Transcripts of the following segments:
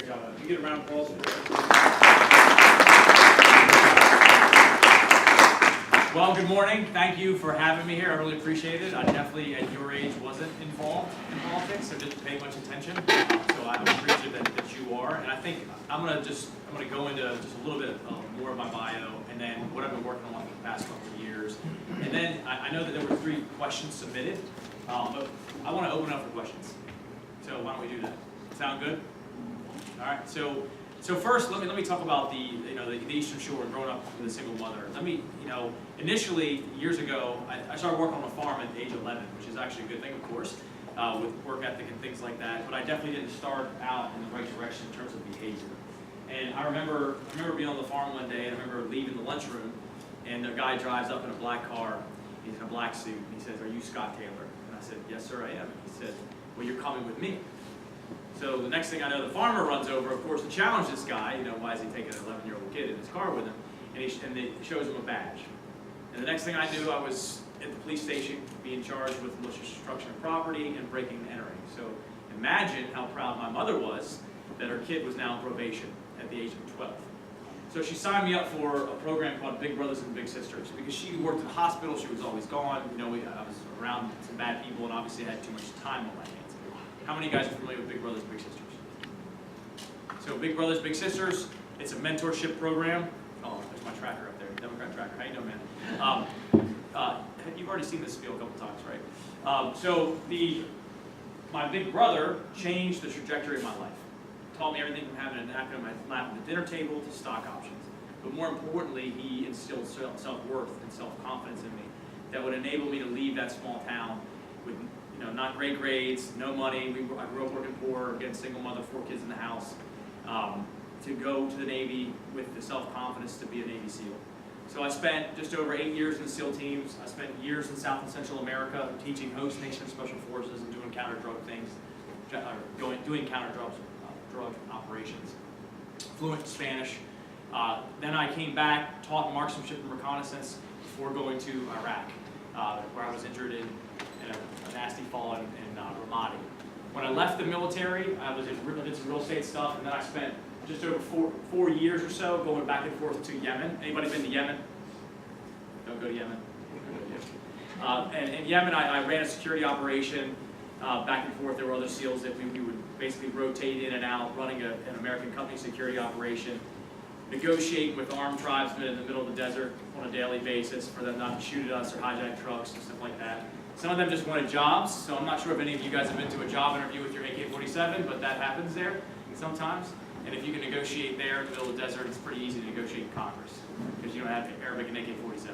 Great job. Can you get a round of applause? Well, good morning. Thank you for having me here. I really appreciate it. I definitely, at your age, wasn't involved in politics, so didn't pay much attention. So I'm appreciative that you are. And I think I'm gonna go into just a little bit more of my bio, and then what I've been working on for the past couple of years. And then I know that there were 3 questions submitted, but I want to open up for questions. So why don't we do that? Sound good? All right. So first, let me talk about the Eastern Shore and growing up with a single mother. Initially years ago, I started working on a farm at age 11, which is actually a good thing, of course, with work ethic and things like that. But I definitely didn't start out in the right direction in terms of behavior. And I remember being on the farm one day, and I remember leaving the lunchroom, and a guy drives up in a black car. He's in a black suit. And he says, "Are you Scott Taylor?" And I said, "Yes, sir, I am." And he said, "Well, you're coming with me." So the next thing I know, the farmer runs over, of course, to challenge this guy. Why is he taking an 11-year-old kid in his car with him? And he shows him a badge. And the next thing I knew, I was at the police station being charged with malicious destruction of property and breaking and entering. So imagine how proud my mother was that her kid was now on probation at the age of 12. So she signed me up for a program called Big Brothers and Big Sisters, because she worked in the hospital. She was always gone. I was around some bad people, and obviously I had too much time on my hands. How many of you guys are familiar with Big Brothers, Big Sisters? So Big Brothers, Big Sisters, it's a mentorship program. Oh, there's my tracker up there, Democrat tracker. How you doing, man? You've already seen this spiel a couple times, right? My big brother changed the trajectory of my life. Taught me everything from having a napkin on my lap at the dinner table to stock options. But more importantly, he instilled self-worth and self-confidence in me that would enable me to leave that small town with not great grades, no money. I grew up working poor, again, single mother, 4 kids in the house, to go to the Navy with the self-confidence to be a Navy SEAL. So I spent just over 8 years in the SEAL teams. I spent years in South and Central America teaching host nation special forces and doing counter-drug things, doing counter-drug operations. Fluent in Spanish. Then I came back, taught marksmanship and reconnaissance before going to Iraq, where I was injured in a nasty fall in Ramadi. When I left the military, I did some real estate stuff, and then I spent just over 4 years or so going back and forth to Yemen. Anybody been to Yemen? Don't go to Yemen. And in Yemen, I ran a security operation back and forth. There were other SEALs that we would basically rotate in and out, running an American company security operation, negotiating with armed tribesmen in the middle of the desert on a daily basis for them not to shoot at us or hijack trucks and stuff like that. Some of them just wanted jobs, so I'm not sure if any of you guys have been to a job interview with your AK-47, but that happens there sometimes. And if you can negotiate there in the middle of the desert, it's pretty easy to negotiate in Congress, because you don't have Arabic and AK-47s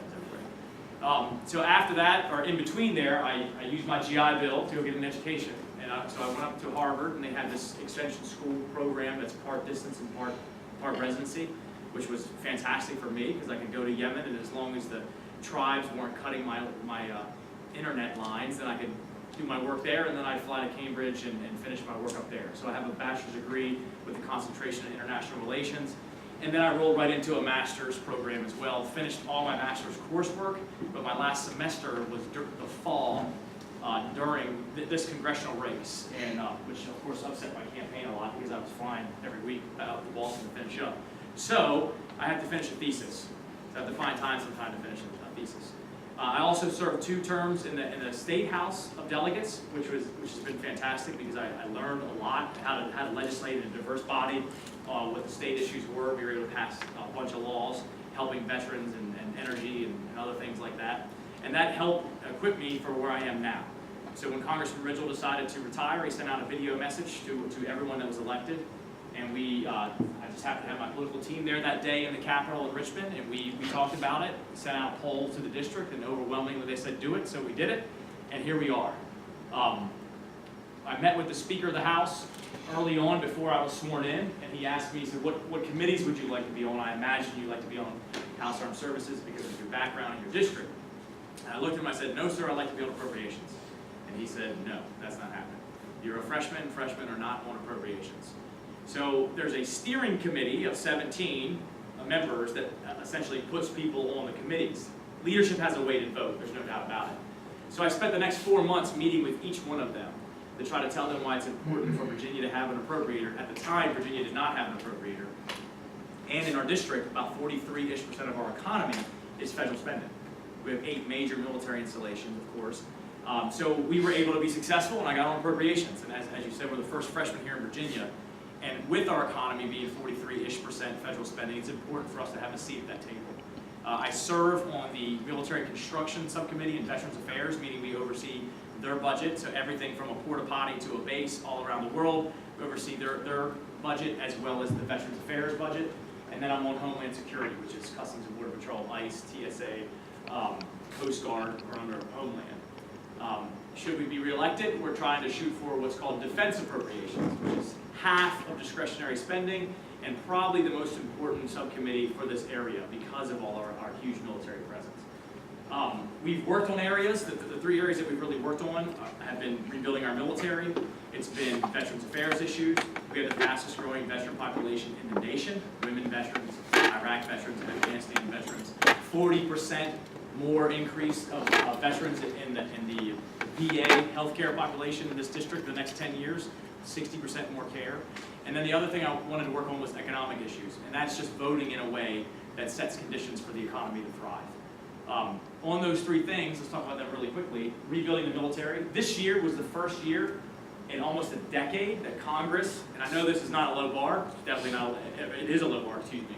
everywhere. So after that, or in between there, I used my GI Bill to go get an education. And so I went up to Harvard, and they had this extension school program that's part distance and part residency, which was fantastic for me, because I could go to Yemen, and as long as the tribes weren't cutting my internet lines, then I could do my work there, and then I'd fly to Cambridge and finish my work up there. So I have a bachelor's degree with a concentration in international relations, and then I rolled right into a master's program as well. Finished all my master's coursework, but my last semester was the fall during this congressional race, and which of course upset my campaign a lot, because I was flying every week out to Boston to finish up. So I had to finish a thesis. So I have to find some time to finish a thesis. I also served 2 terms in the State House of Delegates, which has been fantastic, because I learned a lot how to legislate in a diverse body, what the state issues were. We were able to pass a bunch of laws helping veterans and energy and other things like that. And that helped equip me for where I am now. So when Congressman Ridgel decided to retire, he sent out a video message to everyone that was elected. And I just happened to have my political team there that day in the Capitol in Richmond, and we talked about it, sent out a poll to the district, and overwhelmingly they said do it, so we did it, and here we are. I met with the Speaker of the House early on before I was sworn in, and he asked me, he said, what committees would you like to be on? I imagine you'd like to be on House Armed Services because of your background and your district. And I looked at him, I said, no sir, I'd like to be on appropriations. And he said, no, that's not happening. You're a freshman, freshmen are not on appropriations. So there's a steering committee of 17 members that essentially puts people on the committees. Leadership has a weighted vote, there's no doubt about it. So I spent the next 4 months meeting with each one of them to try to tell them why it's important for Virginia to have an appropriator. At the time, Virginia did not have an appropriator. And in our district, about 43-ish% of our economy is federal spending. We have 8 major military installations, of course. So we were able to be successful, and I got on appropriations. And as you said, we're the first freshman here in Virginia. And with our economy being 43-ish% federal spending, it's important for us to have a seat at that table. I serve on the Military Construction Subcommittee in Veterans Affairs, meaning we oversee their budget, so everything from a porta potty to a base all around the world. We oversee their budget as well as the Veterans Affairs budget. And then I'm on Homeland Security, which is Customs and Border Patrol, ICE, TSA, Coast Guard, or under Homeland. Should we be reelected, we're trying to shoot for what's called defense appropriations, which is half of discretionary spending, and probably the most important subcommittee for this area because of all our huge military presence. We've worked on areas, the 3 areas that we've really worked on have been rebuilding our military, it's been Veterans Affairs issues, we have the fastest growing veteran population in the nation, women veterans, Iraq veterans, and Afghanistan veterans, 40% more increase of veterans in the VA healthcare population in this district in the next 10 years, 60% more care. And then the other thing I wanted to work on was economic issues, and that's just voting in a way that sets conditions for the economy to thrive. On those 3 things, let's talk about them really quickly. Rebuilding the military. This year was the first year in almost a decade that Congress, and I know this is not a low bar, definitely not, it is a low bar, excuse me.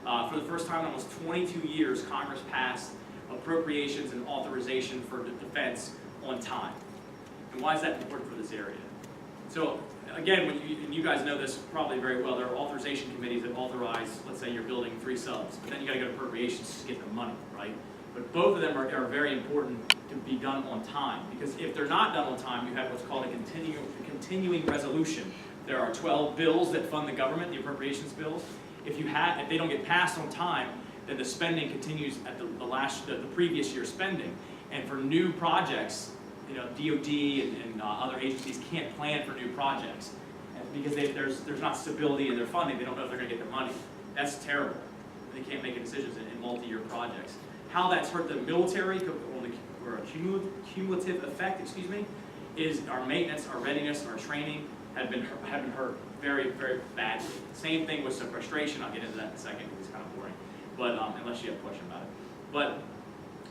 For the first time in almost 22 years, Congress passed appropriations and authorization for defense on time. And why is that important for this area? So again, and you guys know this probably very well, there are authorization committees that authorize, let's say you're building 3 subs, but then you got to go to appropriations to get the money, right? But both of them are very important to be done on time, because if they're not done on time, you have what's called a continuing resolution. There are 12 bills that fund the government, the appropriations bills. If they don't get passed on time, then the spending continues at the previous year's spending. And for new projects, you know, DOD and other agencies can't plan for new projects because there's not stability in their funding. They don't know if they're going to get the money. That's terrible. They can't make decisions in multi-year projects. How that's hurt the military, or a cumulative effect, is our maintenance, our readiness, our training have been hurt very, very badly. Same thing with sequestration. I'll get into that in a second because it's kind of boring, but unless you have a question about it. But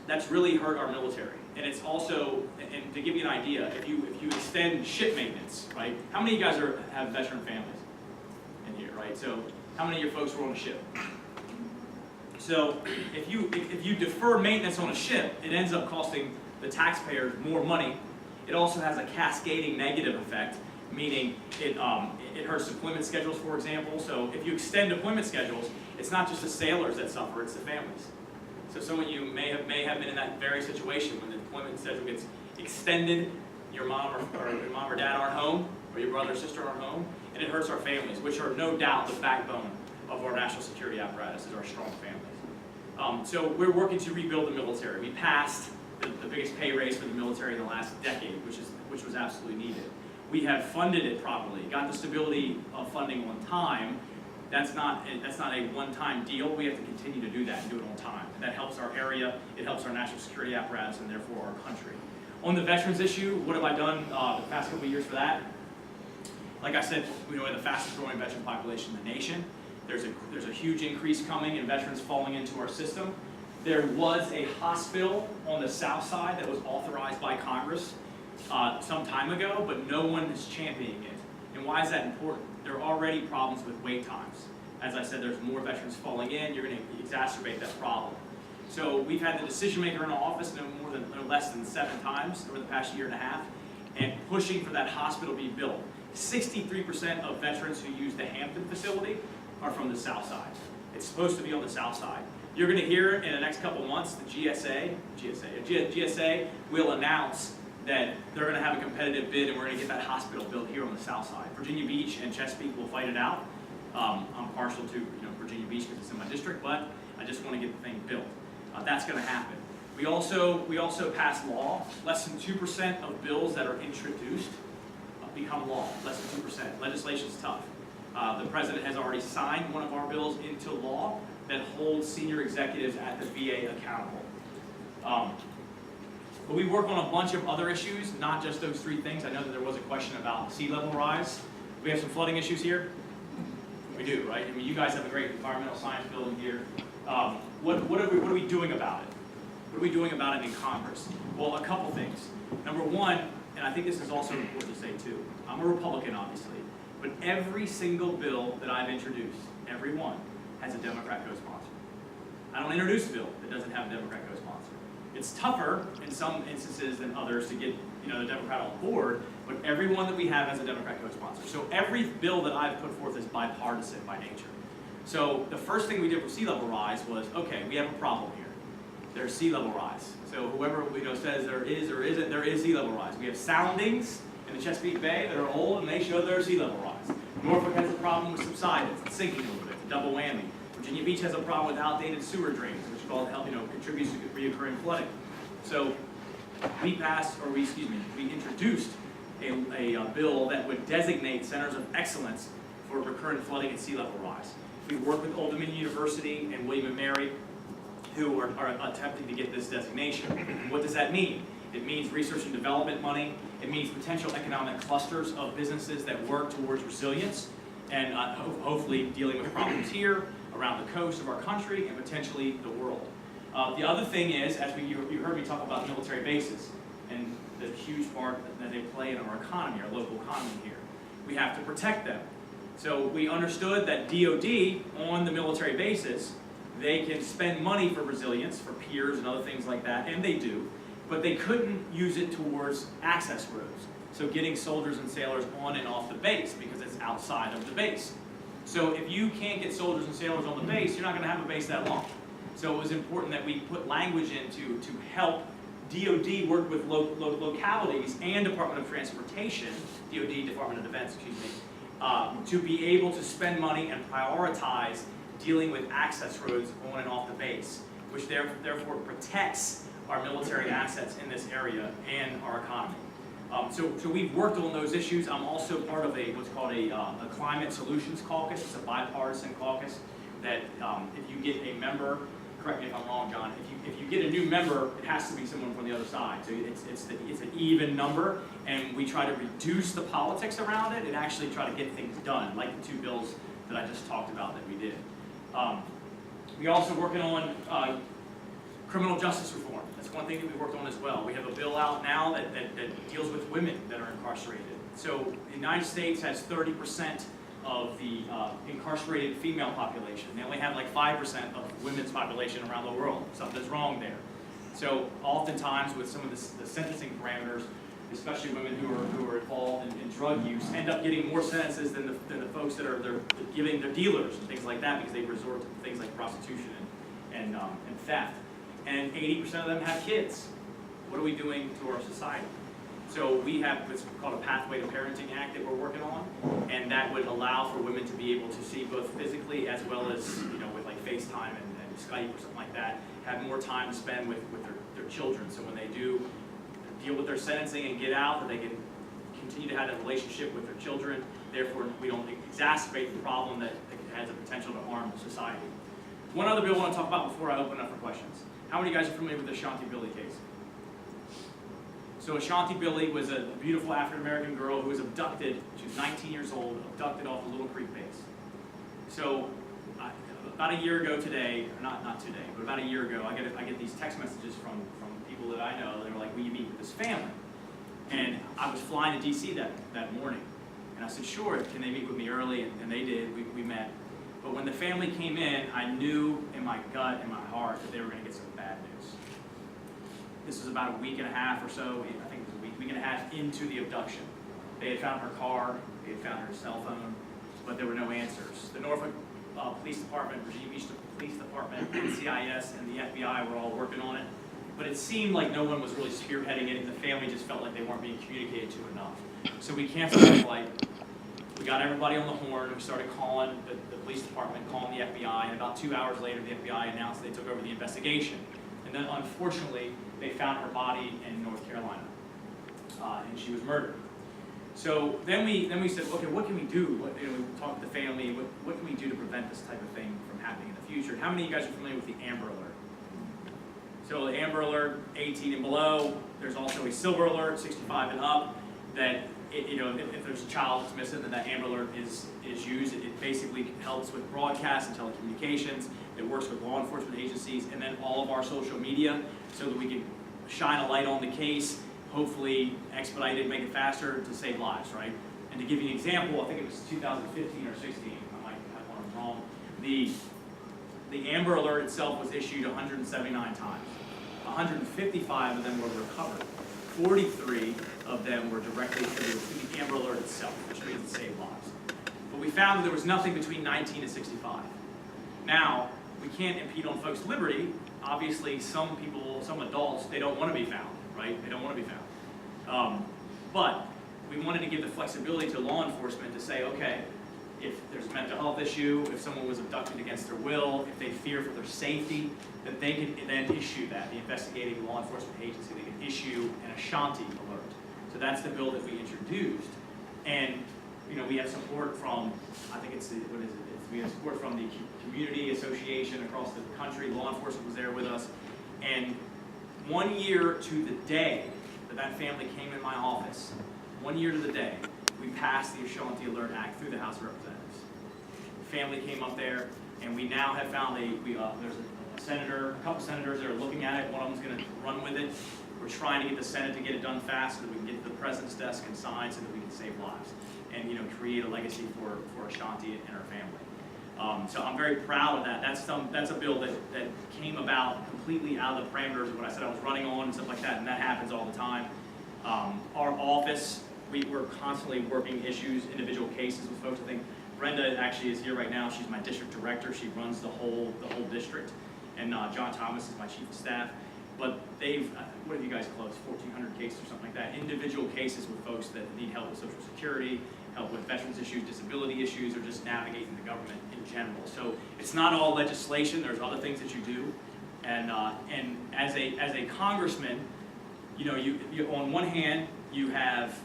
that's really hurt our military. And it's also, and to give you an idea, if you extend ship maintenance, right? How many of you guys have veteran families in here, right? So how many of your folks were on a ship? So if you defer maintenance on a ship, it ends up costing the taxpayers more money. It also has a cascading negative effect, meaning it hurts deployment schedules, for example. So if you extend deployment schedules, it's not just the sailors that suffer, it's the families. So some of you may have been in that very situation when the deployment schedule gets extended, your mom or dad aren't home, or your brother or sister aren't home, and it hurts our families, which are no doubt the backbone of our national security apparatus, is our strong families. So we're working to rebuild the military. We passed the biggest pay raise for the military in the last decade, which was absolutely needed. We have funded it properly, got the stability of funding on time. That's not a one-time deal. We have to continue to do that and do it on time. And that helps our area, it helps our national security apparatus, and therefore our country. On the veterans issue, what have I done the past couple of years for that? Like I said, we have the fastest growing veteran population in the nation. There's a huge increase coming in veterans falling into our system. There was a hospital on the south side that was authorized by Congress some time ago, but no one is championing it. And why is that important? There are already problems with wait times. As I said, there's more veterans falling in, you're going to exacerbate that problem. So we've had the decision maker in office no less than 7 times over the past year and a half, and pushing for that hospital to be built. 63% of veterans who use the Hampton facility are from the south side. It's supposed to be on the south side. You're going to hear in the next couple of months, the GSA will announce that they're going to have a competitive bid, and we're going to get that hospital built here on the south side. Virginia Beach and Chesapeake will fight it out. I'm partial to Virginia Beach because it's in my district, but I just want to get the thing built. That's going to happen. We also pass law. Less than 2% of bills that are introduced become law. Less than 2%. Legislation's tough. The president has already signed one of our bills into law that holds senior executives at the VA accountable. But we work on a bunch of other issues, not just those 3 things. I know that there was a question about sea level rise. We have some flooding issues here. We do, right? I mean, you guys have a great environmental science building here. What are we doing about it? What are we doing about it in Congress? Well, a couple things. Number one, and I think this is also important to say too, I'm a Republican, obviously, but every single bill that I've introduced, every one, has a Democrat co-sponsor. I don't introduce a bill that doesn't have a Democrat co-sponsor. It's tougher in some instances than others to get the Democrat on board, but every one that we have has a Democrat co-sponsor. So every bill that I've put forth is bipartisan by nature. So the first thing we did for sea level rise was, okay, we have a problem here. There's sea level rise. So whoever says there is or isn't, there is sea level rise. We have soundings in the Chesapeake Bay that are old and they show there's sea level rise. Norfolk has a problem with subsidence, it's sinking a little bit, it's a double whammy. Virginia Beach has a problem with outdated sewer drains, which contributes to reoccurring flooding. So we introduced a bill that would designate centers of excellence for recurrent flooding and sea level rise. We work with Old Dominion University and William & Mary, who are attempting to get this designation. And what does that mean? It means research and development money. It means potential economic clusters of businesses that work towards resilience and hopefully dealing with problems here, around the coast of our country, and potentially the world. The other thing is, you heard me talk about military bases and the huge part that they play in our economy, our local economy here. We have to protect them. So we understood that DOD, on the military bases, they can spend money for resilience, for piers and other things like that, and they do, but they couldn't use it towards access roads. So getting soldiers and sailors on and off the base because it's outside of the base. So if you can't get soldiers and sailors on the base, you're not going to have a base that long. So it was important that we put language in to help DOD work with localities and Department of Transportation, DOD, Department of Defense, excuse me, to be able to spend money and prioritize dealing with access roads on and off the base, which therefore protects our military assets in this area and our economy. So we've worked on those issues. I'm also part of what's called a Climate Solutions Caucus. It's a bipartisan caucus that if you get a member, correct me if I'm wrong, John, if you get a new member, it has to be someone from the other side. So it's an even number, and we try to reduce the politics around it and actually try to get things done, like the 2 bills that I just talked about that we did. We're also working on criminal justice reform. That's one thing that we worked on as well. We have a bill out now that deals with women that are incarcerated. So the United States has 30% of the incarcerated female population. They only have like 5% of women's population around the world. Something's wrong there. So oftentimes with some of the sentencing parameters, especially women who are involved in drug use, end up getting more sentences than the folks that are giving their dealers and things like that, because they resort to things like prostitution and theft. And 80% of them have kids. What are we doing to our society? So we have what's called a Pathway to Parenting Act that we're working on, and that would allow for women to be able to see both physically as well as with like FaceTime and Skype or something like that, have more time to spend with their children. So when they do deal with their sentencing and get out, that they can continue to have that relationship with their children. Therefore, we don't exacerbate the problem that has the potential to harm society. One other bill I want to talk about before I open up for questions. How many of you guys are familiar with the Ashanti Billy case? So Ashanti Billy was a beautiful African-American girl who was abducted. She was 19 years old, abducted off the Little Creek base. So about a year ago today, or not today, but about a year ago, I get these text messages from people that I know. They were like, will you meet with this family? And I was flying to DC that morning. And I said, sure, can they meet with me early? And they did, we met. But when the family came in, I knew in my gut and my heart that they were going to get some bad news. This was about a week and a half or so, I think it was a week and a half into the abduction. They had found her car, they had found her cell phone, but there were no answers. The Norfolk Police Department, Virginia Beach Police Department, NCIS, and the FBI were all working on it. But it seemed like no one was really spearheading it, and the family just felt like they weren't being communicated to enough. So we canceled the flight. We got everybody on the horn. We started calling the police department, calling the FBI, and about 2 hours later, the FBI announced they took over the investigation. And then, unfortunately, they found her body in North Carolina, and she was murdered. So then we said, okay, what can we do? We talked to the family. What can we do to prevent this type of thing from happening in the future? How many of you guys are familiar with the Amber Alert? So the Amber Alert, 18 and below. There's also a Silver Alert, 65 and up. That if there's a child that's missing, then that Amber Alert is used. It basically helps with broadcast and telecommunications. It works with law enforcement agencies, and then all of our social media, so that we can shine a light on the case, hopefully expedite it, make it faster to save lives, right? And to give you an example, I think it was 2015 or 16, I might have one wrong. The Amber Alert itself was issued 179 times. 155 of them were recovered. 43 of them were directly attributed to the Amber Alert itself, which means it saved lives. But we found that there was nothing between 19 and 65. Now, we can't impede on folks' liberty. Obviously, some people, some adults, they don't want to be found, right? They don't want to be found. But we wanted to give the flexibility to law enforcement to say, okay, if there's a mental health issue, if someone was abducted against their will, if they fear for their safety, that they could then issue that. The investigating law enforcement agency, they could issue an Ashanti alert. So that's the bill that we introduced. And we have support from, I think it's, we have support from the community association across the country. Law enforcement was there with us. And 1 year to the day that family came in my office, 1 year to the day, we passed the Ashanti Alert Act through the House of Representatives. The family came up there, and we now have found there's a senator, a couple senators that are looking at it. One of them's going to run with it. We're trying to get the Senate to get it done fast so that we can get to the President's desk and sign so that we can save lives and create a legacy for Ashanti and her family. So I'm very proud of that. That's a bill that came about completely out of the parameters of what I said I was running on and stuff like that, and that happens all the time. Our office, we're constantly working issues, individual cases with folks. I think Brenda actually is here right now. She's my district director. She runs the whole district, and John Thomas is my chief of staff. But what have you guys closed? 1,400 cases or something like that. Individual cases with folks that need help with Social Security, help with veterans issues, disability issues, or just navigating the government in general. So it's not all legislation. There's other things that you do, and as a congressman, you on one hand you have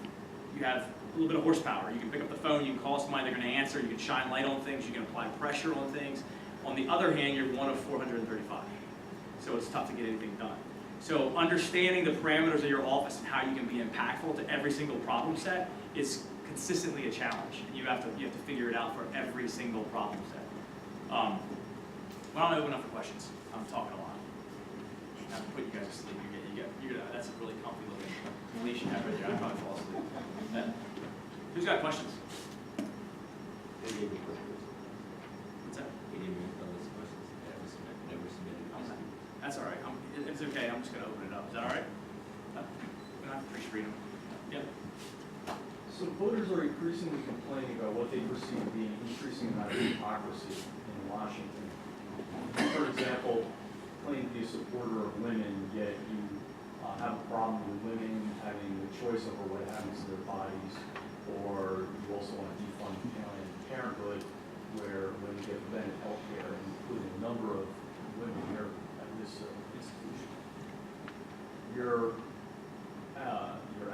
a little bit of horsepower. You can pick up the phone, you can call somebody, they're going to answer. You can shine light on things. You can apply pressure on things. On the other hand, you're one of 435. So it's tough to get anything done. So understanding the parameters of your office and how you can be impactful to every single problem set is consistently a challenge. And you have to figure it out for every single problem set. Well, I don't open up for questions. I'm talking a lot. I have to put you guys to sleep. That's a really comfy looking leash you have right there. I'd probably fall asleep. Who's got questions? They gave me questions. What's that? They gave me questions. Never submitted. That's all right. It's okay. I'm just going to open it up. Is that all right? We don't have to pre-screen them. Yep. So voters are increasingly complaining about what they perceive to be an increasing amount of hypocrisy in Washington. For example, claim to be a supporter of women, yet you have a problem with women having the choice over what happens to their bodies, or you also want to defund Planned Parenthood, where women get preventive health care, including a number of women here at this institution. Your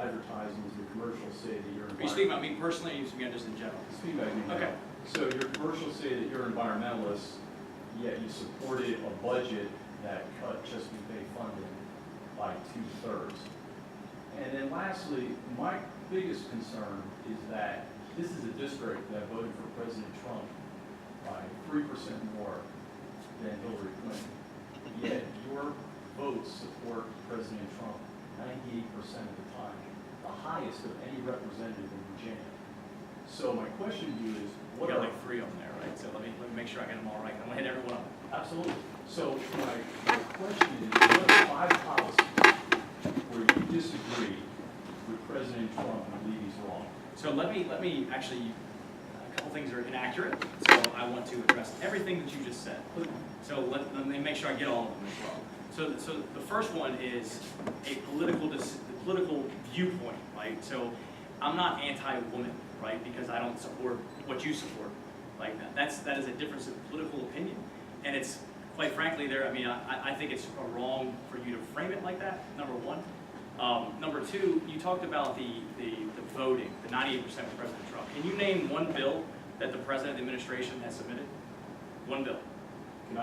advertisements, your commercials say that you're. Are you speaking about me personally, or are you speaking just in general? Speaking about you. Okay. So your commercials say that you're environmentalists, yet you supported a budget that cut Chesapeake Bay funding by 2/3. And then lastly, my biggest concern is that this is a district that voted for President Trump by 3% more than Hillary Clinton. Yet your votes support President Trump 98% of the time, the highest of any representative in Virginia. So my question to you is, We got like 3 of them there, right? So let me make sure I get them all right. I'm gonna hit every one of them. Absolutely. So my question is, what are 5 policies where you disagree with President Trump and believe he's wrong? So let me actually, a couple things are inaccurate, so I want to address everything that you just said. So let me make sure I get all of them as well. So the first one is a political viewpoint, right? So I'm not anti-woman, right? Because I don't support what you support. Like that is a difference in political opinion, and it's quite frankly I think it's wrong for you to frame it like that. Number one. Number 2, you talked about the voting, the 98% with President Trump. Can you name one bill that the President of the administration has submitted? One bill.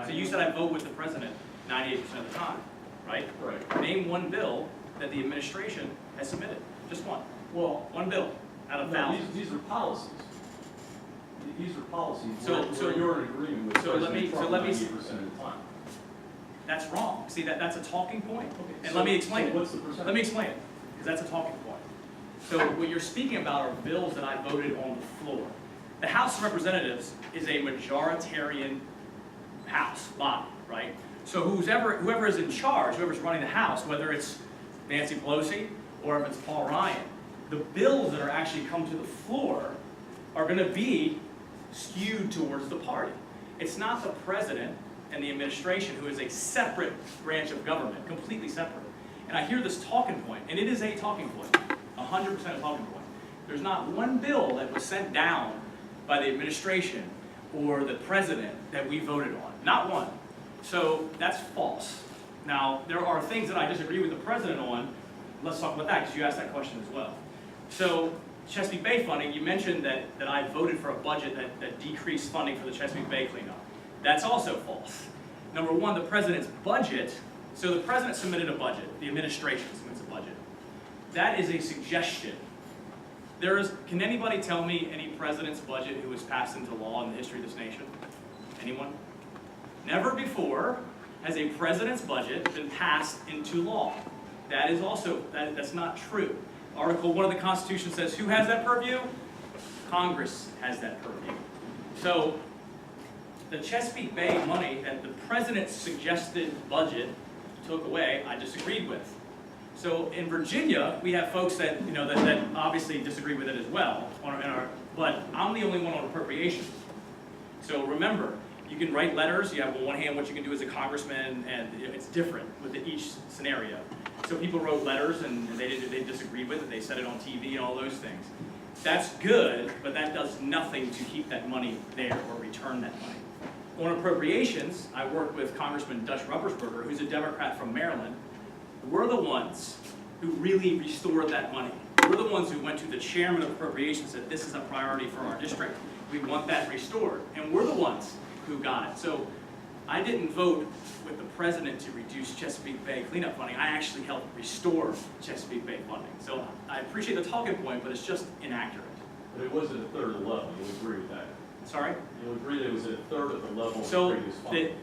So you said I vote with the President 98% of the time. right? Right. Name one bill that the administration has submitted, just one. Well, One bill out of no, thousands. these are policies. These are policies So- where so- you're in agreement with so let me- President so Trump let me- 98% of the time. That's wrong. See, that's a talking point. Okay, And so- let me explain so it. what's the percentage? Let me explain it, because that's a talking point. So what you're speaking about are bills that I voted on the floor. The House of Representatives is a majoritarian house body, right? So whoever is in charge, whoever's running the House, whether it's Nancy Pelosi or if it's Paul Ryan, the bills that are actually come to the floor are going to be skewed towards the party. It's not the president and the administration, who is a separate branch of government, completely separate. And I hear this talking point, and it is a talking point, 100% a talking point. There's not one bill that was sent down by the administration or the president that we voted on, not one. So that's false. Now, there are things that I disagree with the president on. Let's talk about that, because you asked that question as well. So Chesapeake Bay funding, you mentioned that I voted for a budget that decreased funding for the Chesapeake Bay cleanup. That's also false. Number one, the president's budget, so the president submitted a budget, the administration submits a budget. That is a suggestion. Can anybody tell me any president's budget who was passed into law in the history of this nation? Anyone? Never before has a president's budget been passed into law. That is also, that's not true. Article 1 of the Constitution says who has that purview? Congress has that purview. So the Chesapeake Bay money that the president's suggested budget took away, I disagreed with. So in Virginia, we have folks that that obviously disagree with it as well, but I'm the only one on appropriations. So remember, you can write letters. You have on one hand what you can do as a congressman, and it's different with each scenario. So people wrote letters and they disagreed with it. They said it on TV and all those things. That's good, but that does nothing to keep that money there or return that money. On appropriations, I work with Congressman Dutch Ruppersberger, who's a Democrat from Maryland. We're the ones who really restored that money. We're the ones who went to the chairman of appropriations and said, this is a priority for our district. We want that restored. And we're the ones who got it. So I didn't vote with the president to reduce Chesapeake Bay cleanup funding. I actually helped restore Chesapeake Bay funding. So I appreciate the talking point, but it's just inaccurate. But it was at a third of the level, you'll agree with that? Sorry? You'll agree that it was at a third of the level of the So previous funding?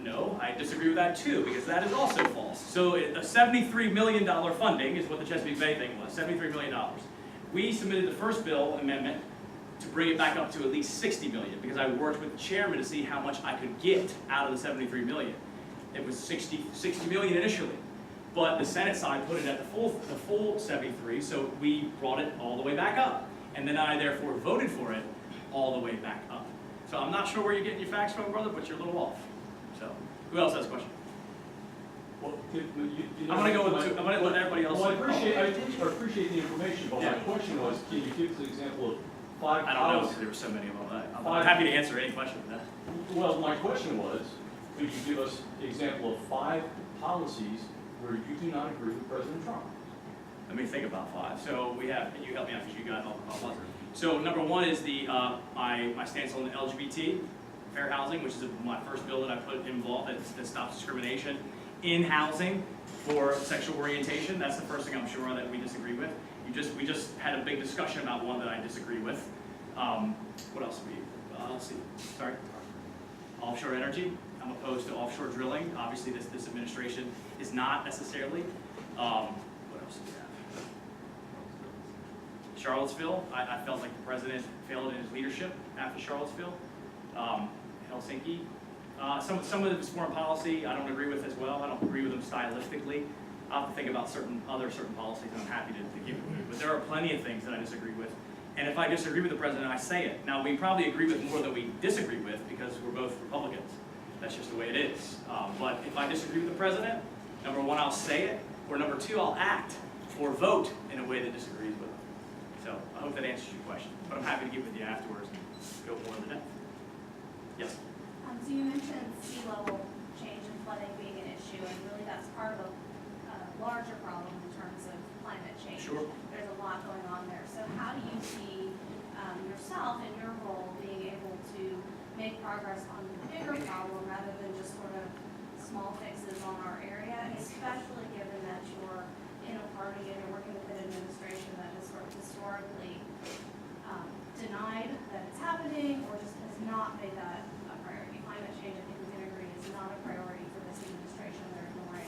no, I disagree with that too, because that is also false. So a $73 million funding is what the Chesapeake Bay thing was, $73 million. We submitted the first bill amendment to bring it back up to at least $60 million, because I worked with the chairman to see how much I could get out of the $73 million. It was $60 million initially, but the Senate side put it at the full 73, so we brought it all the way back up. And then I therefore voted for it all the way back up. So I'm not sure where you're getting your facts from, brother, but you're a little off. So, who else has a question? Well, I'm gonna go with I'm gonna let everybody else. Well, I appreciate the information, but Yeah. my question was, can you give us an example of 5 I don't know, policies? there were so many of them. I'm Five. happy to answer any question. Well, my question was, could you give us an example of 5 policies where you do not agree with President Trump? Let me think about 5. So we have, and you help me out because you got all. So number 1 is my stance on the LGBT fair housing, which is my first bill that I put involved that stops discrimination in housing for sexual orientation. That's the first thing I'm sure that we disagree with. We just had a big discussion about one that I disagree with. What else? Let's see. Sorry. Offshore energy. I'm opposed to offshore drilling. Obviously, this administration is not necessarily. What else do we have? Charlottesville. I felt like the president failed in his leadership after Charlottesville. Helsinki. Some of it's foreign policy I don't agree with as well. I don't agree with them stylistically. I'll have to think about certain policies, and I'm happy to give it. But there are plenty of things that I disagree with. And if I disagree with the president, I say it. Now, we probably agree with more than we disagree with because we're both Republicans. That's just the way it is. But if I disagree with the president, number 1, I'll say it, or number 2, I'll act or vote in a way that disagrees with him. So I hope that answers your question. But I'm happy to get with you afterwards and go more in the depth. Yes? So you mentioned sea level change and flooding being an issue, and really that's part of a larger problem in terms of climate change. Sure. There's a lot going on there. So how do you see yourself and your role being able to make progress on the bigger problem rather than just sort of small fixes on our area, especially given that you're in a party and you're working with an administration that has sort of historically denied that it's happening or just has not made that a priority. Climate change, I think we can agree, is not a priority for this administration. They're ignoring,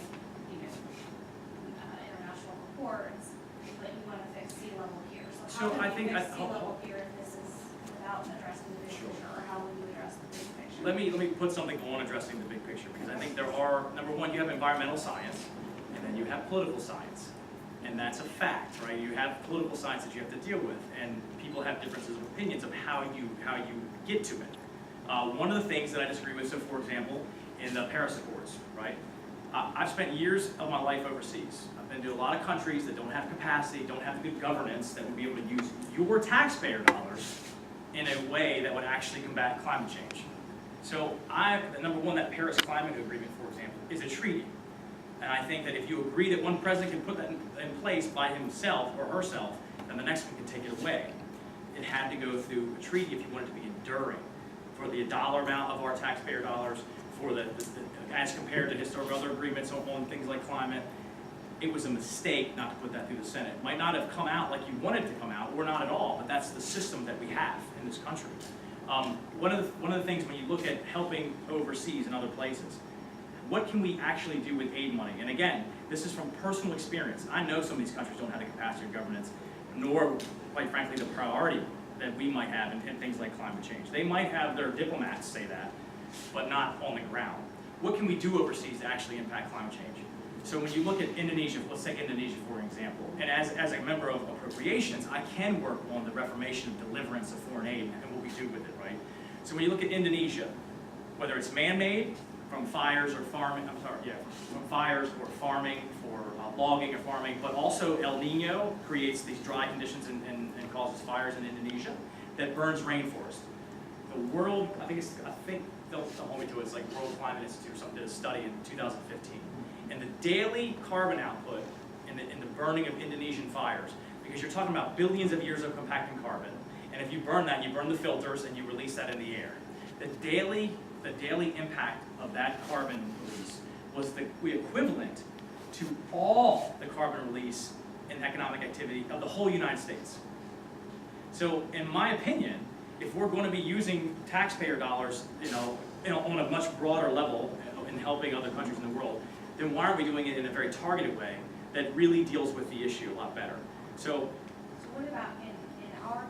international reports, but you want to fix sea level here. So how I do think you fix sea level here if this is without addressing the big picture, or how will you address the big picture? Let me put something on addressing the big picture, because I think there are, number one, you have environmental science, and then you have political science. And that's a fact, right? You have political science that you have to deal with, and people have differences of opinions of how you get to it. One of the things that I disagree with, so for example, in the Paris Accords, right? I've spent years of my life overseas. I've been to a lot of countries that don't have capacity, don't have the good governance that would be able to use your taxpayer dollars in a way that would actually combat climate change. So number one, that Paris Climate Agreement, for example, is a treaty. And I think that if you agree that one president can put that in place by himself or herself, then the next one can take it away. It had to go through a treaty if you want it to be enduring. For the dollar amount of our taxpayer dollars, for as compared to historic other agreements on things like climate, it was a mistake not to put that through the Senate. It might not have come out like you wanted it to come out, or not at all, but that's the system that we have in this country. One of the things when you look at helping overseas and other places, what can we actually do with aid money? And again, this is from personal experience. I know some of these countries don't have the capacity of governance, nor, quite frankly, the priority that we might have in things like climate change. They might have their diplomats say that, but not on the ground. What can we do overseas to actually impact climate change? So when you look at Indonesia, let's take Indonesia for an example, and as a member of appropriations, I can work on the reformation of deliverance of foreign aid and what we do with it, right? So when you look at Indonesia, whether it's man-made, from fires or farming, from fires or farming, for logging or farming, but also El Nino creates these dry conditions and causes fires in Indonesia that burns rainforest. The world, I think they'll hold me to it, it's like World Climate Institute or something, did a study in 2015. And the daily carbon output in the burning of Indonesian fires, because you're talking about billions of years of compacting carbon, and if you burn that, you burn the filters and you release that in the air. The daily impact of that carbon release was the equivalent to all the carbon release in economic activity of the whole United States. So in my opinion, if we're going to be using taxpayer dollars, on a much broader level in helping other countries in the world, then why aren't we doing it in a very targeted way that really deals with the issue a lot better? So what about in our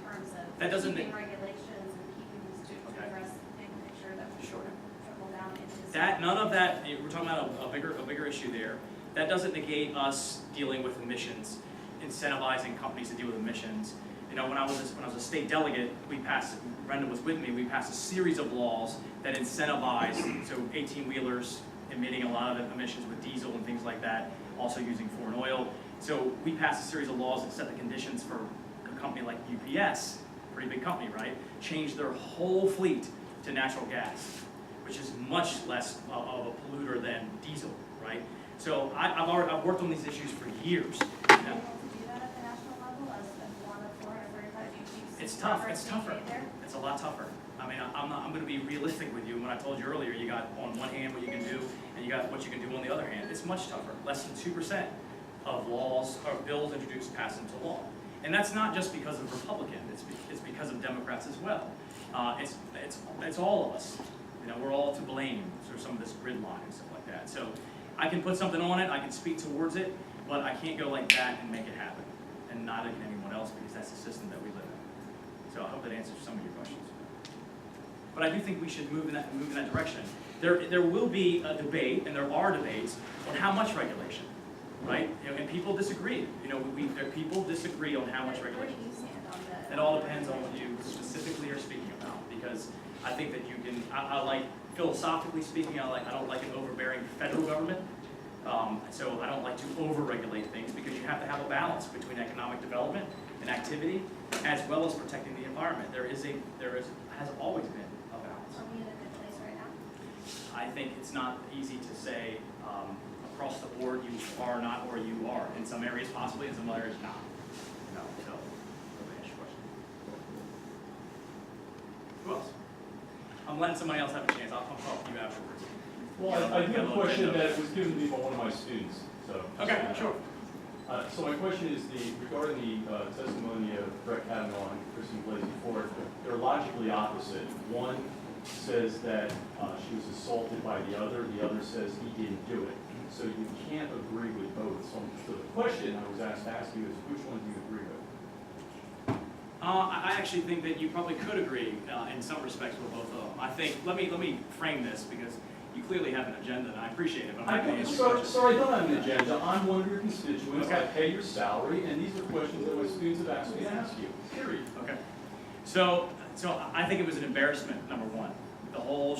terms of that doesn't keeping regulations and keeping these to address the big picture that we Sure. trickle down into? that, none of that, we're talking about a bigger issue there. That doesn't negate us dealing with emissions, incentivizing companies to deal with emissions. When I was a state delegate, Brenda was with me, we passed a series of laws that incentivize, so 18-wheelers emitting a lot of emissions with diesel and things like that, also using foreign oil. So we passed a series of laws that set the conditions for a company like UPS, pretty big company, right? Change their whole fleet to natural gas, which is much less of a polluter than diesel, right? So I've worked on these issues for years. It's tough. It's tougher. It's a lot tougher. I mean, I'm going to be realistic with you. When I told you earlier, you got on one hand what you can do, and you got what you can do on the other hand. It's much tougher. Less than 2% of laws or bills introduced pass into law, and that's not just because of Republicans. It's because of Democrats as well. It's all of us. We're all to blame for some of this grid line and stuff like that. So I can put something on it. I can speak towards it, but I can't go like that and make it happen, and not against anyone else, because that's the system that we live in. So I hope that answers some of your questions. But I do think we should move in that direction. There will be a debate, and there are debates, on how much regulation, right? And people disagree. People disagree on how much regulation. It all depends on what you specifically are speaking about, because I think that you can. I like, philosophically speaking, I don't like an overbearing federal government. So I don't like to over-regulate things, because you have to have a balance between economic development and activity, as well as protecting the environment. There has always been a balance. Are we in a good place right now? I think it's not easy to say across the board you are not or you are. In some areas possibly, in some areas not. So let me ask you a question. Who else? I'm letting somebody else have a chance. I'll talk to you afterwards. Well, I do have a question that was given to me by one of my students, so. Okay, sure. So my question is regarding the testimony of Brett Kavanaugh and Christine Blasey Ford, they're logically opposite. One says that she was assaulted by the other says he didn't do it. So you can't agree with both. So the question I was asked to ask you is, which one do you agree with? I actually think that you probably could agree in some respects with both of them. I think, let me frame this, because you clearly have an agenda, and I appreciate it, but I'm not going to answer your question. Sorry, I don't have an agenda. I'm one of your constituents. Okay. I pay your salary, and these are questions that my students have asked me to ask you, period. Okay. So I think it was an embarrassment, number one. The whole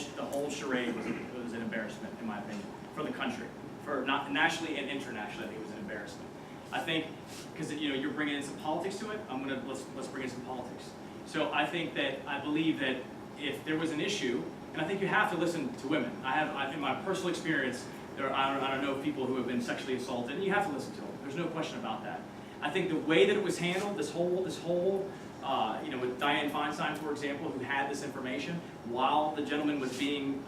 charade was an embarrassment, in my opinion, for the country. For not nationally and internationally, I think it was an embarrassment. I think, because you're bringing in some politics to it, let's bring in some politics. So I believe that if there was an issue, and I think you have to listen to women. In my personal experience, I don't know people who have been sexually assaulted, and you have to listen to them. There's no question about that. I think the way that it was handled, this whole with Dianne Feinstein, for example, who had this information while the gentleman was being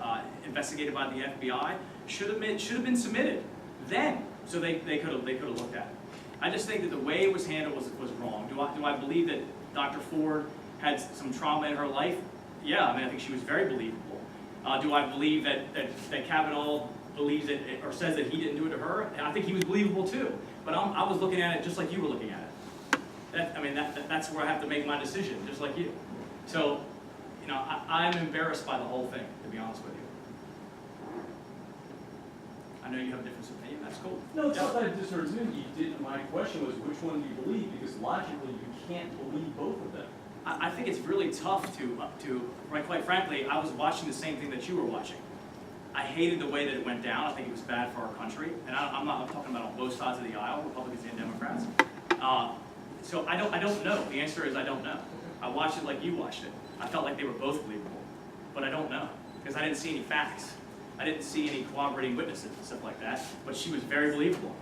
investigated by the FBI, should have been submitted then, so they could have looked at it. I just think that the way it was handled was wrong. Do I believe that Dr. Ford had some trauma in her life? Yeah, I think she was very believable. Do I believe that Kavanaugh believes it or says that he didn't do it to her? I think he was believable too. But I was looking at it just like you were looking at it. That's where I have to make my decision, just like you. So, I'm embarrassed by the whole thing, to be honest with you. I know you have a different opinion. That's cool. No, it's not that I disagree with you. My question was, which one do you believe? Because logically, you can't believe both of them. I think it's really tough quite frankly, I was watching the same thing that you were watching. I hated the way that it went down. I think it was bad for our country. And I'm talking about on both sides of the aisle, Republicans and Democrats. So I don't know. The answer is I don't know. I watched it like you watched it. I felt like they were both believable. But I don't know. Because I didn't see any facts. I didn't see any corroborating witnesses and stuff like that. But she was very believable.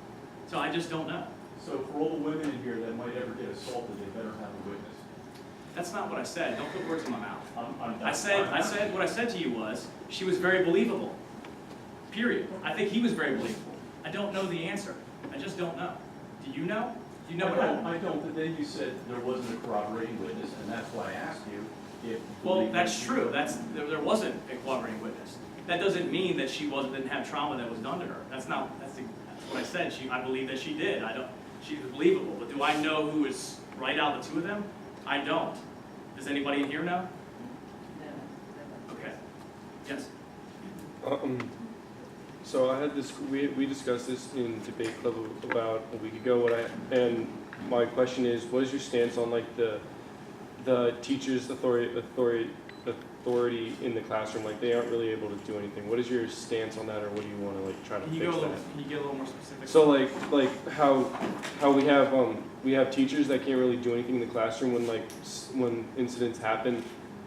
So I just don't know. So for all the women in here that might ever get assaulted, they better have a witness. That's not what I said. Don't put words in my mouth. I said what I said to you was, she was very believable. Period. I think he was very believable. I don't know the answer. I just don't know. Do you know? Do you know what happened? I don't, but then you said there wasn't a corroborating witness, and that's why I asked you if... Well, that's true. There wasn't a corroborating witness. That doesn't mean that she didn't have trauma that was done to her. That's what I said. I believe that she did. She was believable. But do I know who is right out of the two of them? I don't. Does anybody in here know? No. Okay. Yes. So I had this. We discussed this in debate club about a week ago. And my question is, what is your stance on like the teachers' authority in the classroom? Like they aren't really able to do anything. What is your stance on that, or what do you want to like try to Can you fix that? Can you get a little more specific? So like how we have teachers that can't really do anything in the classroom when incidents happen,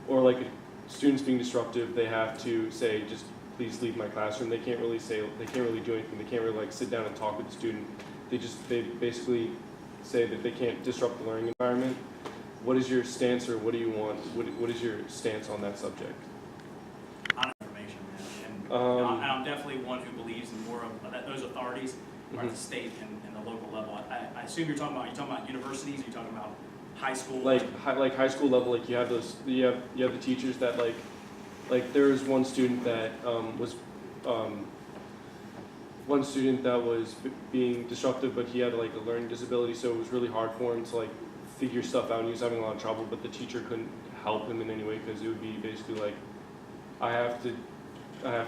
or like students being disruptive, they have to say just please leave my classroom. They can't really do anything. They can't really like sit down and talk with the student. They basically say that they can't disrupt the learning environment. What is your stance, or what do you want? What is your stance on that subject? On information, man. And I'm definitely one who believes in more of that. Those authorities are at the state and the local level. I assume you're talking about universities. You're talking about high school. Like high school level, like you have the teachers that like there was one student that was being disruptive, but he had like a learning disability, so it was really hard for him to like figure stuff out, and he was having a lot of trouble, but the teacher couldn't help him in any way because it would be basically like, I have to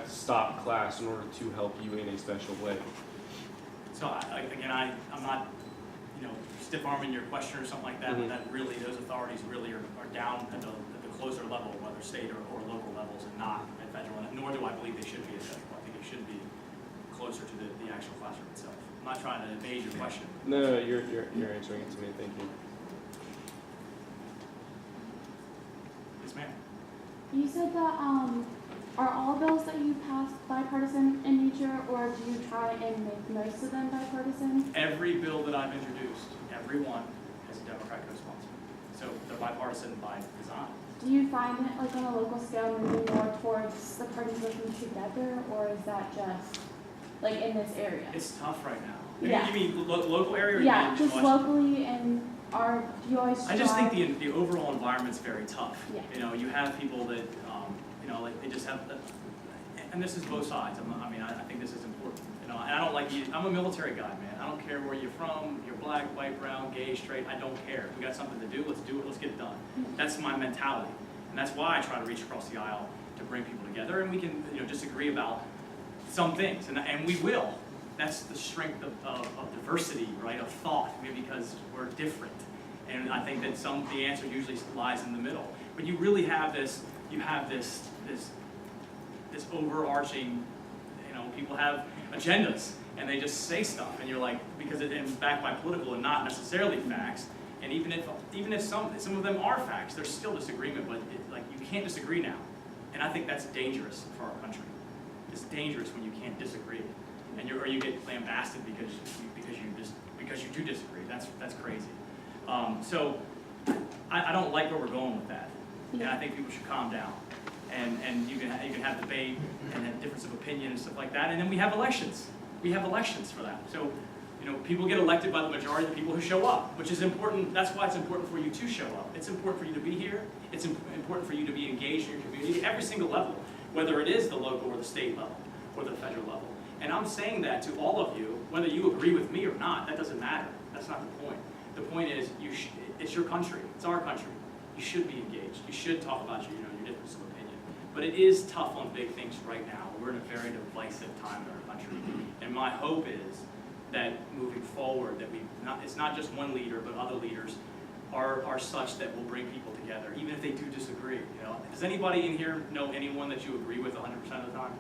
stop class in order to help you in a special way. So I'm not, stiff-arming your question or something like that, but that really, those authorities really are down at the closer level, whether state or local levels, and not at federal, nor do I believe they should be at federal. I think it should be closer to the actual classroom itself. I'm not trying to evade your question. No, you're answering it to me, thank you. Yes, ma'am. You said that are all bills that you pass bipartisan in nature, or do you try and make most of them bipartisan? Every bill that I've introduced, every one has a Democrat co-sponsor. So they're bipartisan by design. do you find it like on a local scale moving more towards the parties working together, or is that just like in this area? It's tough right now. Yeah. You mean local area or you Yeah, mean just Washington? locally, and do you always I just think strive- the overall environment's very tough. Yeah. You know, you have people that, like they just have, and this is both sides. I think this is important. You know, and I don't like, I'm a military guy, man. I don't care where you're from, you're black, white, brown, gay, straight, I don't care. We got something to do, let's do it, let's get it done. That's my mentality. And that's why I try to reach across the aisle to bring people together, and we can, disagree about some things, and we will. That's the strength of diversity, right, of thought, because we're different. And I think that the answer usually lies in the middle. But you really have this overarching, people have agendas, and they just say stuff, and you're like, because it's backed by political and not necessarily facts. And even if some of them are facts, there's still disagreement, but you can't disagree now. And I think that's dangerous for our country. It's dangerous when you can't disagree, and you get lambasted because you do disagree. That's crazy. So I don't like where we're going with that, and I think people should calm down. And you can have debate and have difference of opinion and stuff like that. And then we have elections. We have elections for that. So, people get elected by the majority of the people who show up, which is important. That's why it's important for you to show up. It's important for you to be here. It's important for you to be engaged in your community at every single level, whether it is the local or the state level or the federal level. And I'm saying that to all of you, whether you agree with me or not, that doesn't matter. That's not the point. The point is, it's your country. It's our country. You should be engaged. You should talk about your difference of opinion. But it is tough on big things right now. We're in a very divisive time in our country. And my hope is that moving forward, that it's not just one leader, but other leaders are such that will bring people together, even if they do disagree. Does anybody in here know anyone that you agree with 100% of the time?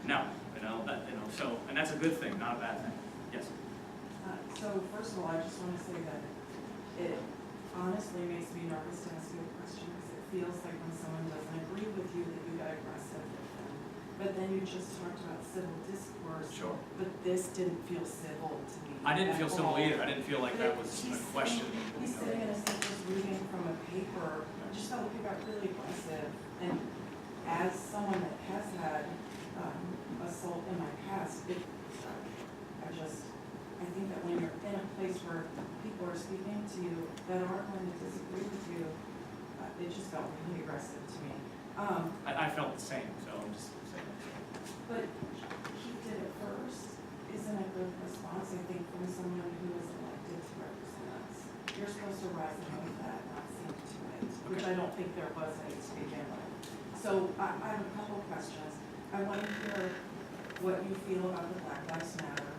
No. So, and that's a good thing, not a bad thing. Yes. So first of all, I just want to say that it honestly makes me nervous to ask you a question, because it feels like when someone doesn't agree with you that you get aggressive with them. But then you just talked about civil discourse. Sure. But this didn't feel civil to me. I didn't feel at civil all. either. I didn't feel like that was a question. He's sitting in a seat just reading from a paper. I just felt like he got really aggressive. And as someone that has had assault in my past, I think that when you're in a place where people are speaking to you that aren't going to disagree with you, it just felt really aggressive to me. I felt the same, so I'm just saying. But he did it first. Isn't a good response, I think, from someone who was elected to represent us. You're supposed to rise above that, not sink to it, which I don't think there was any to begin with. So I have a couple of questions. I want to hear what you feel about the Black Lives Matter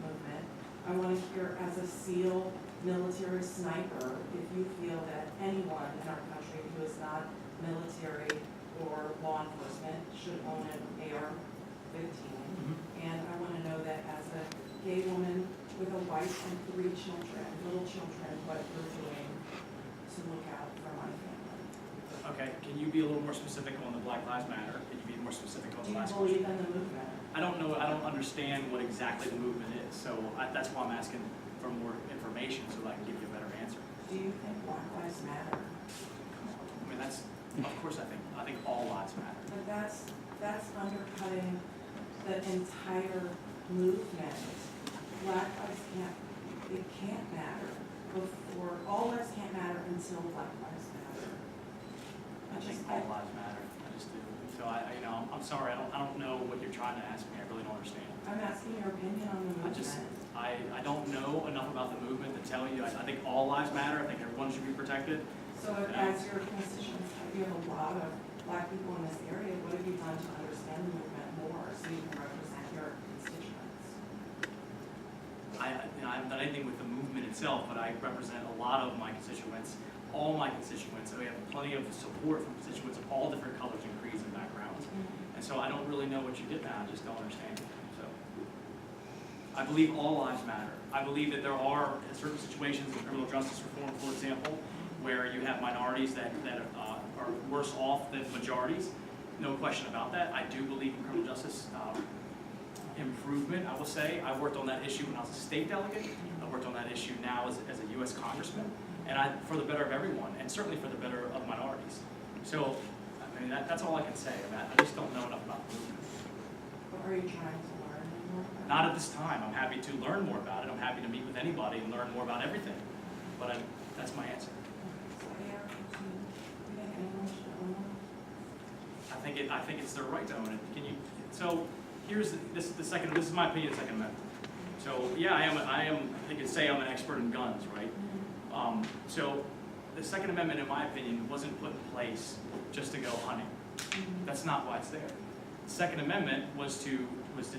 movement. I want to hear, as a SEAL military sniper, if you feel that anyone in our country who is not military or law enforcement should own an AR-15. And I want to know that as a gay woman with a wife and 3 children, little children, what you're doing to look out for my family. Okay, can you be a little more specific on the Black Lives Matter? Can you be more specific on Do the you last believe question? in the movement? I don't know, I don't understand what exactly the movement is, so that's why I'm asking for more information so that I can give you a better answer. Do you think Black Lives Matter? I mean, of course I think all lives matter. But that's undercutting the entire movement. Black lives can't matter before, all lives can't matter until Black lives matter. I think all lives matter, I just do. So I'm sorry, I don't know what you're trying to ask me, I really don't understand. I'm asking your opinion on the movement. I don't know enough about the movement to tell you. I think all lives matter, I think everyone should be protected. So as your constituents, you have a lot of Black people in this area, what have you done to understand the movement more so you can represent your constituents? I haven't done anything with the movement itself, but I represent a lot of my constituents, all my constituents. We have plenty of support from constituents of all different colors and creeds and backgrounds. And so I don't really know what you did now, I just don't understand it. So I believe all lives matter. I believe that there are certain situations in criminal justice reform, for example, where you have minorities that are worse off than majorities. No question about that. I do believe in criminal justice improvement, I will say. I worked on that issue when I was a state delegate. I worked on that issue now as a U.S. congressman. and for the better of everyone, and certainly for the better of minorities. So, I mean, that's all I can say. I mean, I just don't know enough about the movement. But are you trying to learn more about it? Not at this time. I'm happy to learn more about it. I'm happy to meet with anybody and learn more about everything. But that's my answer. So AR-15, do you think anyone should own them? I think it's their right to own it. So here's this is my opinion, Second Amendment. So yeah, I could say I'm an expert in guns, right? So the Second Amendment, in my opinion, wasn't put in place just to go hunting. That's not why it's there. The Second Amendment was to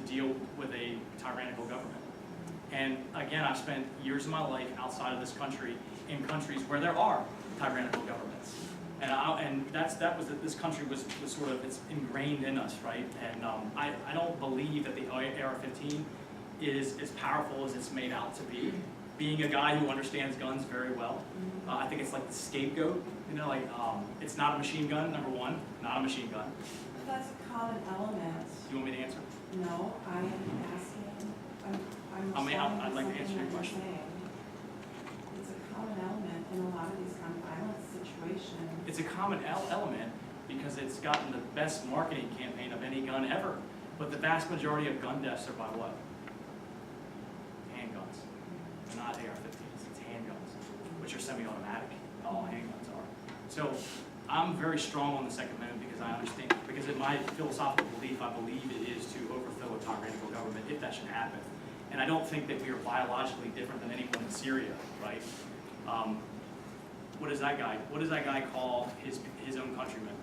deal with a tyrannical government. And again, I've spent years of my life outside of this country in countries where there are tyrannical governments. And this country was sort of, it's ingrained in us, right? And I don't believe that the AR-15 is as powerful as it's made out to be. Being a guy who understands guns very well, I think it's like the scapegoat, it's not a machine gun, number one, not a machine gun. But that's a common element. You want me to answer? No, I am asking, I'm I mean, responding I'd like to something answer your that you're question. saying. It's a common element in a lot of these gun violence situations. It's a common element because it's gotten the best marketing campaign of any gun ever. But the vast majority of gun deaths are by what? Handguns. They're not AR-15s, it's handguns, which are semi-automatic. All handguns are. So I'm very strong on the Second Amendment because I understand, because in my philosophical belief, I believe it is to overthrow a tyrannical government if that should happen. And I don't think that we are biologically different than anyone in Syria, right? What does that guy call his own countrymen?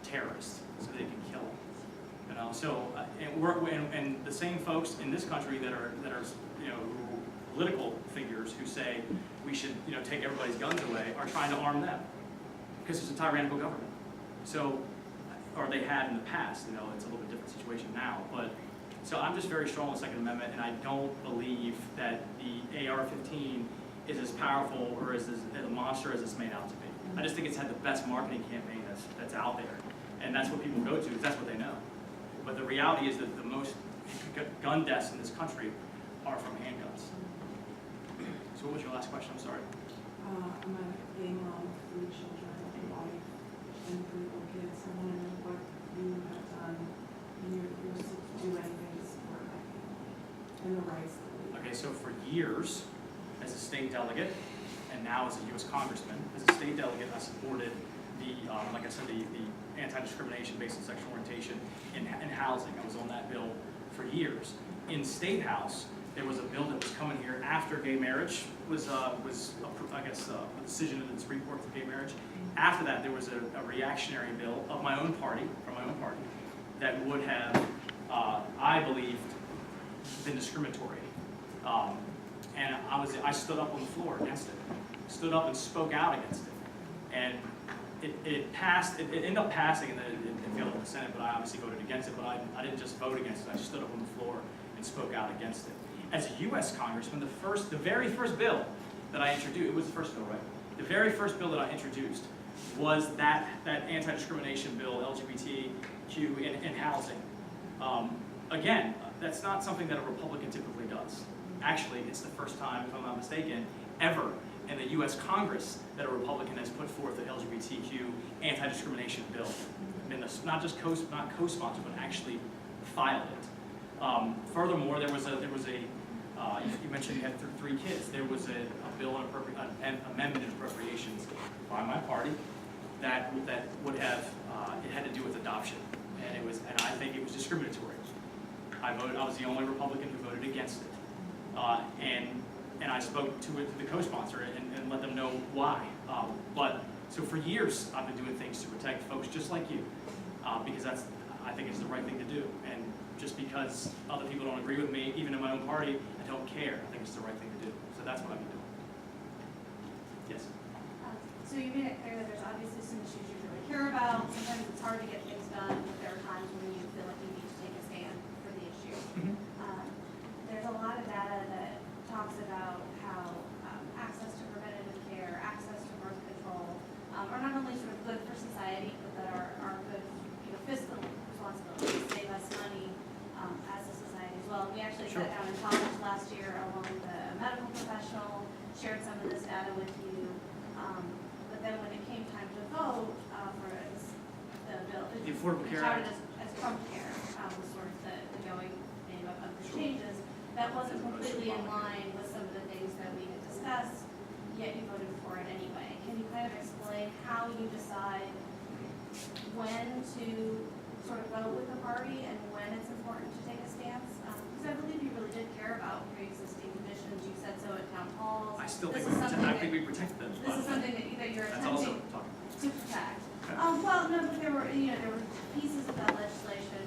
Terrorists, so they can kill them. So and the same folks in this country that are political figures who say we should take everybody's guns away are trying to arm them because it's a tyrannical government. So, or they had in the past. It's a little bit different situation now, but. So I'm just very strong on the Second Amendment, and I don't believe that the AR-15 is as powerful or as a monster as it's made out to be. I just think it's had the best marketing campaign that's out there, and that's what people go to because that's what they know. But the reality is that the most gun deaths in this country are from handguns. So what was your last question? I'm sorry. I'm a gay mom with 3 children, a wife, and 3 little kids. I want to know what you have done in your years to do anything to support my family and the rights that we have. Okay, so for years, as a state delegate, and now as a U.S. congressman, as a state delegate, I supported like I said, the anti-discrimination based on sexual orientation in housing. I was on that bill for years. In State House, there was a bill that was coming here after gay marriage was a decision of the Supreme Court for gay marriage. After that, there was a reactionary bill of my own party, from my own party, that would have, I believed, been discriminatory. And I stood up on the floor against it. Stood up and spoke out against it. And it passed, it ended up passing, and then it failed in the Senate, but I obviously voted against it. But I didn't just vote against it, I stood up on the floor and spoke out against it. As a U.S. congressman, the very first bill that I introduced, it was the first bill, right? The very first bill that I introduced was that anti-discrimination bill, LGBTQ in housing. Again, that's not something that a Republican typically does. Actually, it's the first time, if I'm not mistaken, ever in the U.S. Congress that a Republican has put forth an LGBTQ anti-discrimination bill. And not just co-sponsored, but actually filed it. Furthermore, there was a you mentioned you had 3 kids. There was a bill, an amendment in appropriations by my party that would have it had to do with adoption, and I think it was discriminatory. I was the only Republican who voted against it, and I spoke to the co-sponsor and let them know why. So for years I've been doing things to protect folks just like you, because I think it's the right thing to do. And just because other people don't agree with me, even in my own party, I don't care. I think it's the right thing to do. So that's what I've been doing. Yes. So you made it clear that there's obviously some issues you really care about. Sometimes it's hard to get things done, but there are times when you feel like you need to take a stand for the issue. There's a lot of data that talks about how access to preventative care, access to birth control, are not only sort of good for society, but that are good, fiscal responsibilities, save us money as a society as well. And we actually sat down in college last year along with a medical professional, shared some of this data with you. Affordable we Care touted Act. as Trump Care, was sort of the going name of the changes. That wasn't completely in line with some of the things that we had discussed, yet you voted for it anyway. Can you kind of explain how you decide when to sort of go with the party and when it's important to take a stance? Because I believe you really did care about pre-existing conditions. You said so at town halls. I still think This is something we protect them. This is something that you're That's also attempting talking. to protect. Okay. Well, no, but there were pieces of that legislation,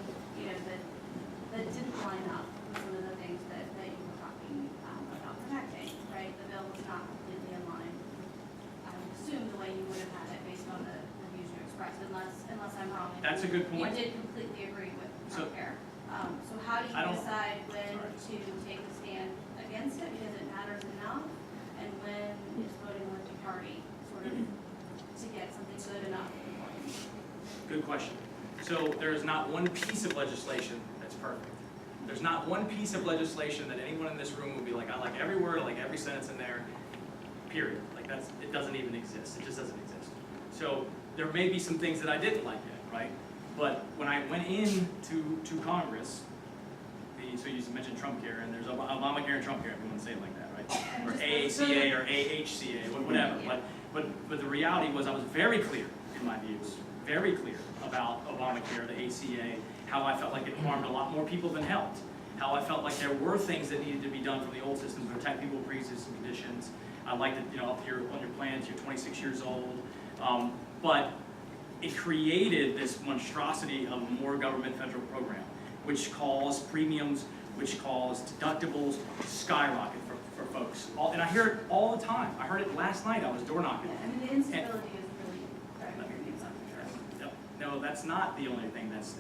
that didn't line up with some of the things that you were talking about protecting, right? The bill was not completely in line, I would assume, the way you would have had it based on the views you expressed, unless I'm wrong. And That's a good point. You did completely agree with So- healthcare. So how do I you don't- decide when to take a stand against it, because it matters enough, and when is voting with the party sort of to get something good enough? Good question. So there is not one piece of legislation that's perfect. There's not one piece of legislation that anyone in this room will be like, I like every word, I like every sentence in there, period. Like it doesn't even exist. It just doesn't exist. So there may be some things that I didn't like yet, right? But when I went to Congress, so you mentioned Trump Care, and there's Obamacare and Trump Care, if you want to say it like that, right? Or AACA or AHCA, whatever. But the reality was I was very clear in my views, very clear about Obamacare, the ACA, how I felt like it harmed a lot more people than helped, how I felt like there were things that needed to be done from the old system to protect people with pre-existing conditions. I liked it, up here on your plans, you're 26 years old, but it created this monstrosity of more government federal program, which caused premiums, which caused deductibles skyrocket for folks. And I hear it all the time. I heard it last night, I was door knocking. Yeah, I mean, the instability is really driving premiums up for sure. Yep. No, that's not the only thing. That's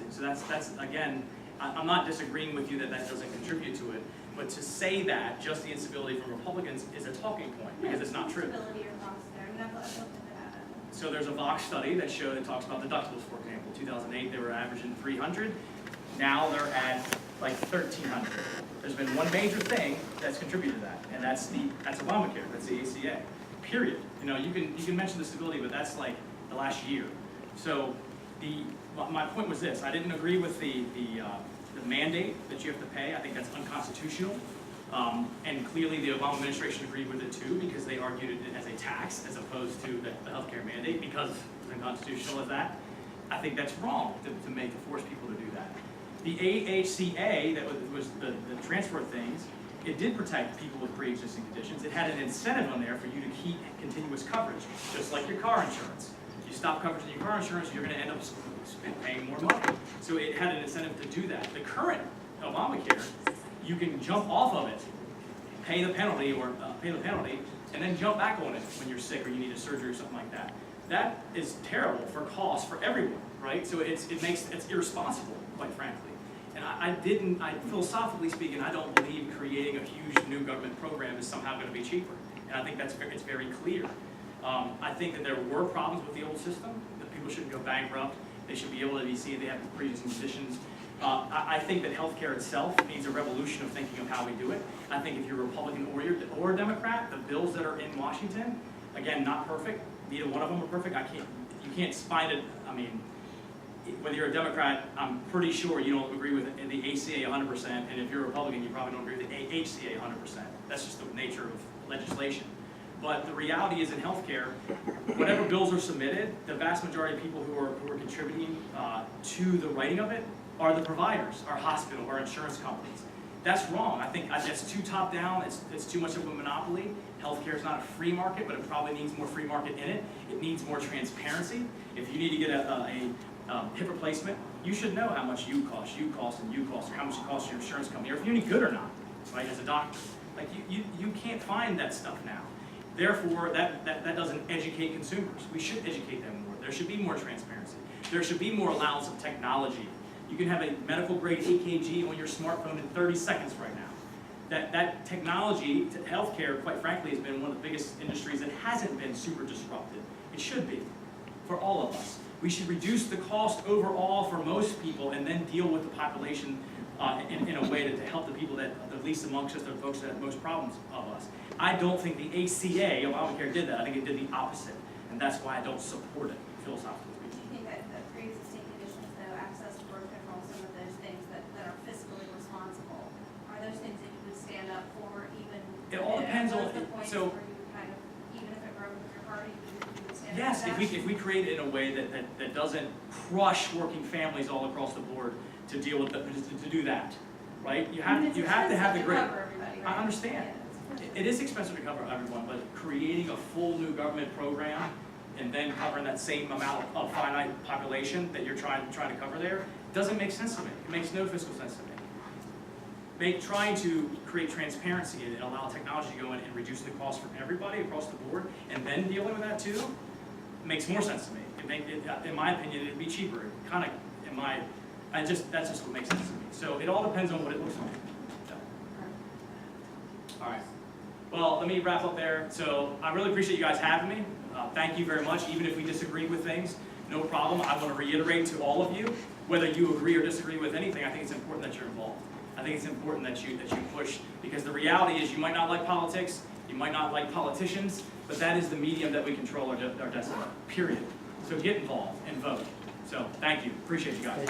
again, I'm not disagreeing with you that doesn't contribute to it, but to say that just the instability from Republicans is a talking point, because it's not true. Instability or costs there, I mean, I've looked at that. So there's a Vox study that talks about deductibles, for example. 2008, they were averaging 300. Now they're at like 1,300. There's been one major thing that's contributed to that, and that's Obamacare, that's the ACA, period. You can mention the stability, but that's like the last year. So my point was this: I didn't agree with the mandate that you have to pay. I think that's unconstitutional. And clearly the Obama administration agreed with it too, because they argued it as a tax as opposed to the healthcare mandate, because it's unconstitutional as that. I think that's wrong to force people to do that. The AHCA, that was the transfer of things, it did protect people with pre-existing conditions. It had an incentive on there for you to keep continuous coverage, just like your car insurance. You stop coverage in your car insurance, you're going to end up paying more money. So it had an incentive to do that. The current Obamacare, you can jump off of it, pay the penalty, and then jump back on it when you're sick or you need a surgery or something like that. That is terrible for cost for everyone, right? So it's irresponsible, quite frankly. And philosophically speaking, I don't believe creating a huge new government program is somehow going to be cheaper. And I think it's very clear. I think that there were problems with the old system, that people shouldn't go bankrupt. They should be able to be seen they have pre-existing conditions. I think that healthcare itself needs a revolution of thinking of how we do it. I think if you're Republican or Democrat, the bills that are in Washington, again, not perfect. Neither one of them are perfect. You can't find it. I mean, whether you're a Democrat, I'm pretty sure you don't agree with the ACA 100%, and if you're a Republican, you probably don't agree with the AHCA 100%. That's just the nature of legislation. But the reality is in healthcare, whatever bills are submitted, the vast majority of people who are contributing to the writing of it are the providers, our hospital, our insurance companies. That's wrong. I think that's too top down. It's too much of a monopoly. Healthcare is not a free market, but it probably needs more free market in it. It needs more transparency. If you need to get a hip replacement, you should know how much you cost, or how much it costs your insurance company, or if you're any good or not, right, as a doctor. Like, you can't find that stuff now. Therefore, that doesn't educate consumers. We should educate them more. There should be more transparency. There should be more allowance of technology. You can have a medical grade EKG on your smartphone in 30 seconds right now. That technology to healthcare, quite frankly, has been one of the biggest industries that hasn't been super disrupted. It should be, for all of us. We should reduce the cost overall for most people and then deal with the population in a way to help the people that, at least amongst us, the folks that have most problems of us. I don't think the ACA, Obamacare, did that. I think it did the opposite. And that's why I don't support it, philosophically Do speaking. you think that pre-existing conditions, though, So- where you kind of, even if it broke with your party, you would stand up Yes, to that? if we create it in a way that doesn't crush working families all across the board to deal with, to do that, right? You I mean, have, it's you have to have the expensive grit. cover everybody, I right? understand. Yeah, it's expensive. It is expensive to cover everyone, but creating a full new government program and then covering that same amount of finite population that you're trying to cover there, doesn't make sense to me. It makes no fiscal sense to me. Trying to create transparency and allow technology to go in and reduce the cost for everybody across the board, and then dealing with that too, makes more sense to me. In my opinion, it'd be cheaper. Kind of, that's just what makes sense to me. So it all depends on what it looks like. So. All right. Well, let me wrap up there. So I really appreciate you guys having me. Thank you very much. Even if we disagree with things, no problem. I want to reiterate to all of you, whether you agree or disagree with anything, I think it's important that you're involved. I think it's important that you push, because the reality is you might not like politics, you might not like politicians, but that is the medium that we control our destiny, period. So get involved and vote. So thank you. Appreciate you guys.